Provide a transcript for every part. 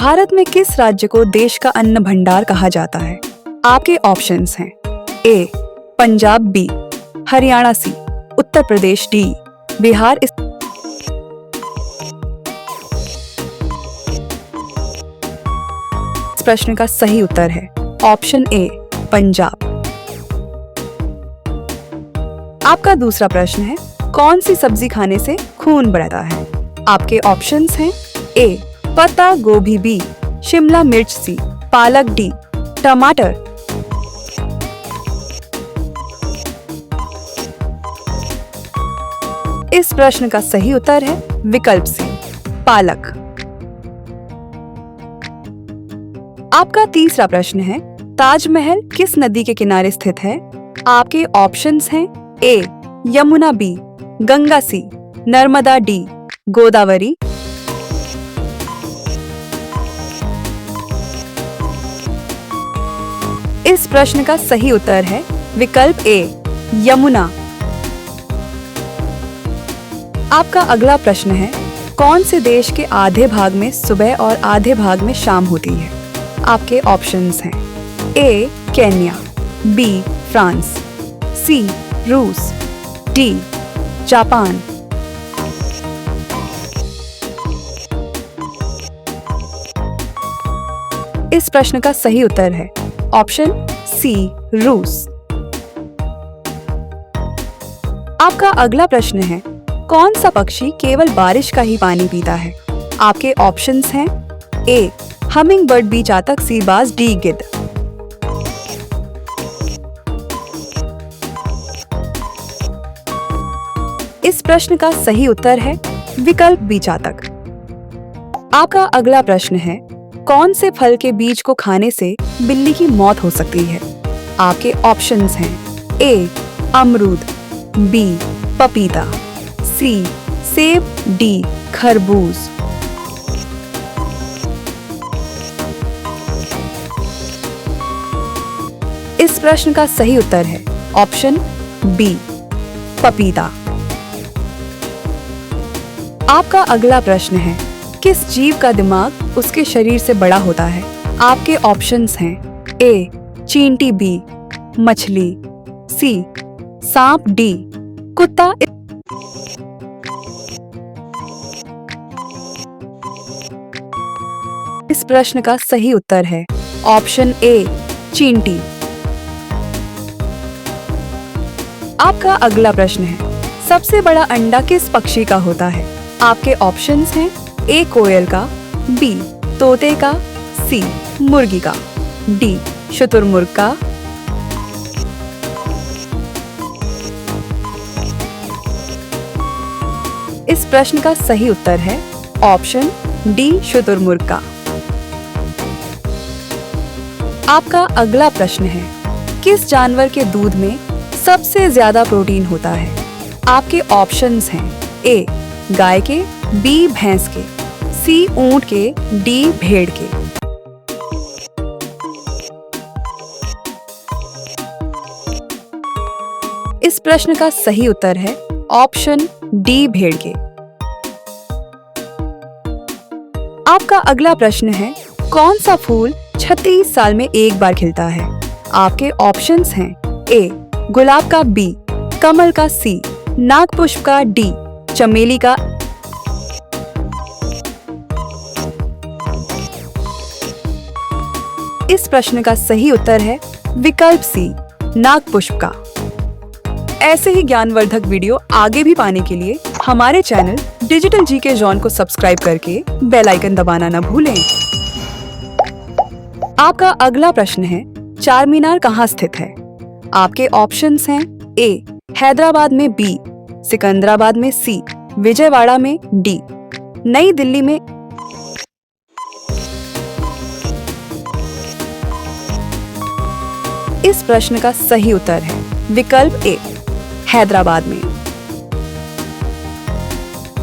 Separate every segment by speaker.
Speaker 1: भारत में किस राज्य को देश का अन्न भंडार कहा जाता है? आपके ऑप्शंस हैं ए पंजाब, बी हरियाणा, सी उत्तर प्रदेश, डी बिहार। इस प्रश्न का सही उत्तर है ऑप्शन ए पंजाब। आपका दूसरा प्रश्न है कौन सी सब्जी खाने से खून बढ़ता है? आपके ऑप्शंस हैं ए पत्ता गोभी, बी शिमला मिर्च, सी पालक, डी टमाटर। इस प्रश्न का सही उत्तर है विकल्प सी पालक। आपका तीसरा प्रश्न है ताजमहल किस नदी के किनारे स्थित है? आपके ऑप्शंस हैं ए यमुना, बी गंगा, सी नर्मदा, डी गोदावरी। इस प्रश्न का सही उत्तर है विकल्प ए यमुना। आपका अगला प्रश्न है कौन से देश के आधे भाग में सुबह और आधे भाग में शाम होती है? आपके ऑप्शंस हैं ए केन्या, बी फ्रांस, सी रूस, डी जापान। इस प्रश्न का सही उत्तर है ऑप्शन सी रूस। आपका अगला प्रश्न है कौन सा पक्षी केवल बारिश का ही पानी पीता है? आपके ऑप्शंस हैं ए हमिंग बर्ड, बी चातक, सी बाज, डी गिद्ध। इस प्रश्न का सही उत्तर है विकल्प बी चातक। आपका अगला प्रश्न है कौन से फल के बीज को खाने से बिल्ली की मौत हो सकती है? आपके ऑप्शंस हैं ए अमरूद, बी पपीता, सी सेब, डी खरबूज। इस प्रश्न का सही उत्तर है ऑप्शन बी पपीता। आपका अगला प्रश्न है किस जीव का दिमाग उसके शरीर से बड़ा होता है? आपके ऑप्शंस हैं ए चींटी, बी मछली, सी सांप, डी कुत्ता। इस प्रश्न का सही उत्तर है ऑप्शन ए चींटी। आपका अगला प्रश्न है सबसे बड़ा अंडा किस पक्षी का होता है? आपके ऑप्शंस हैं ए कोयल का, बी तोते का, सी मुर्गी का, डी शुतुरमुर्ग का। इस प्रश्न का सही उत्तर है ऑप्शन डी शुतुरमुर्ग का। आपका अगला प्रश्न है किस जानवर के दूध में सबसे ज्यादा प्रोटीन होता है? आपके ऑप्शंस हैं ए गाय के, बी भैंस के, सी ऊंट के, डी भेड़ के। इस प्रश्न का सही उत्तर है ऑप्शन डी भेड़ के। आपका अगला प्रश्न है कौन सा फूल 36 साल में एक बार खिलता है? आपके ऑप्शंस हैं ए गुलाब का, बी कमल का, सी नागपुष्प का, डी चमेली का। इस प्रश्न का सही उत्तर है विकल्प सी नागपुष्प का। ऐसे ही ज्ञानवर्धक वीडियो आगे भी पाने के लिए हमारे चैनल डिजिटल जीके जॉन को सब्सक्राइब करके बेल आइकन दबाना न भूलें। आपका अगला प्रश्न है चार मीनार कहाँ स्थित है? आपके ऑप्शंस हैं ए हैदराबाद में, बी सिकंदराबाद में, सी विजयवाड़ा में, डी नई दिल्ली में। इस प्रश्न का सही उत्तर है विकल्प ए हैदराबाद में।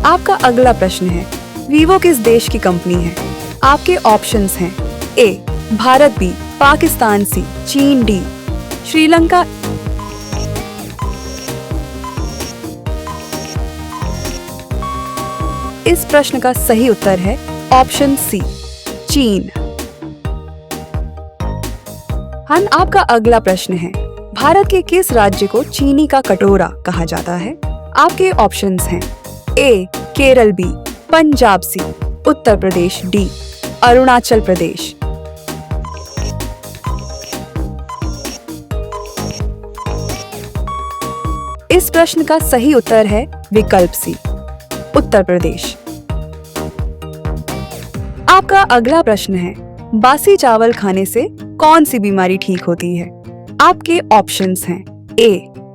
Speaker 1: आपका अगला प्रश्न है वीवो किस देश की कंपनी है? आपके ऑप्शंस हैं ए भारत, बी पाकिस्तान, सी चीन, डी श्रीलंका। इस प्रश्न का सही उत्तर है ऑप्शन सी चीन। आपका अगला प्रश्न है, भारत के किस राज्य को चीनी का कटोरा कहा जाता है? आपके ऑप्शंस हैं ए केरल, बी पंजाब, सी उत्तर प्रदेश, डी अरुणाचल प्रदेश। इस प्रश्न का सही उत्तर है विकल्प सी उत्तर प्रदेश। आपका अगला प्रश्न है, बासी चावल खाने से कौन सी बीमारी ठीक होती है? आपके ऑप्शंस हैं ए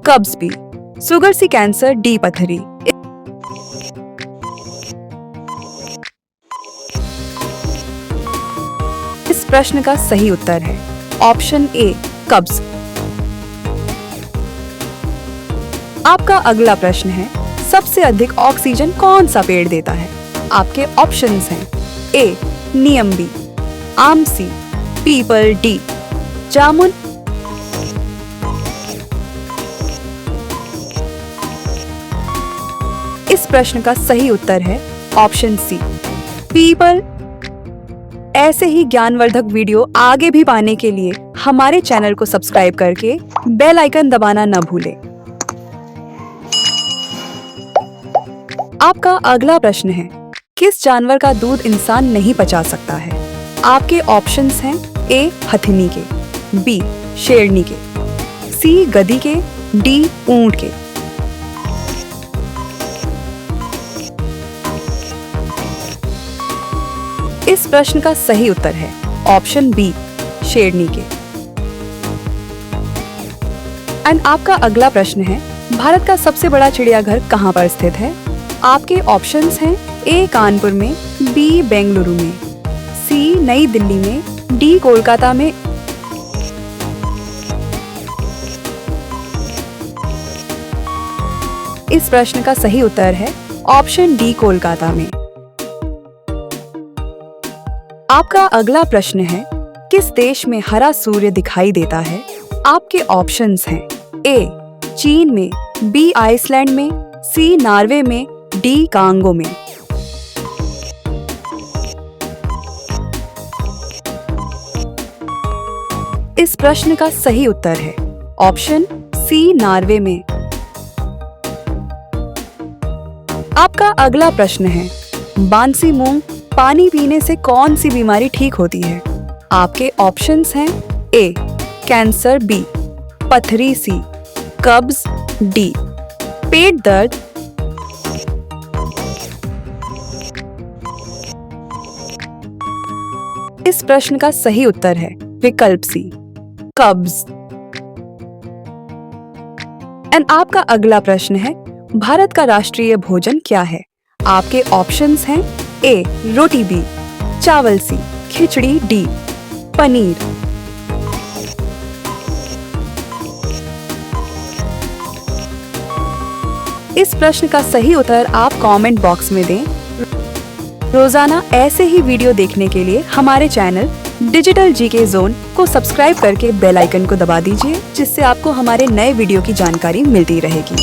Speaker 1: कब्ज, बी शुगर सी कैंसर, डी पथरी। इस प्रश्न का सही उत्तर है ऑप्शन ए कब्ज। आपका अगला प्रश्न है, सबसे अधिक ऑक्सीजन कौन सा पेड़ देता है? आपके ऑप्शंस हैं ए नीम, बी आम, सी पीपल, डी जामुन। इस प्रश्न का सही उत्तर है ऑप्शन सी पीपल। ऐसे ही ज्ञानवर्धक वीडियो आगे भी पाने के लिए हमारे चैनल को सब्सक्राइब करके बेल आइकन दबाना न भूलें। आपका अगला प्रश्न है, किस जानवर का दूध इंसान नहीं पचा सकता है? आपके ऑप्शंस हैं ए हथिनी के, बी शेरनी के, सी गधी के, डी ऊंट के। इस प्रश्न का सही उत्तर है ऑप्शन बी शेरनी के। एंड आपका अगला प्रश्न है, भारत का सबसे बड़ा चिड़ियाघर कहां पर स्थित है? आपके ऑप्शंस हैं ए कानपुर में, बी बेंगलुरु में, सी नई दिल्ली में, डी कोलकाता में। इस प्रश्न का सही उत्तर है ऑप्शन डी कोलकाता में। आपका अगला प्रश्न है, किस देश में हरा सूर्य दिखाई देता है? आपके ऑप्शंस हैं ए चीन में, बी आइसलैंड में, सी नॉर्वे में, डी कांगो में। इस प्रश्न का सही उत्तर है ऑप्शन सी नॉर्वे में। आपका अगला प्रश्न है, बांसी मूंग पानी पीने से कौन सी बीमारी ठीक होती है? आपके ऑप्शंस हैं ए कैंसर, बी पथरी, सी कब्ज, डी पेट दर्द। इस प्रश्न का सही उत्तर है विकल्प सी कब्ज। एंड आपका अगला प्रश्न है, भारत का राष्ट्रीय भोजन क्या है? आपके ऑप्शंस हैं ए रोटी, बी चावल, सी खिचड़ी, डी पनीर। इस प्रश्न का सही उत्तर आप कमेंट बॉक्स में दें। रोजाना ऐसे ही वीडियो देखने के लिए हमारे चैनल डिजिटल जीके जोन को सब्सक्राइब करके बेल आइकन को दबा दीजिए, जिससे आपको हमारे नए वीडियो की जानकारी मिलती रहेगी।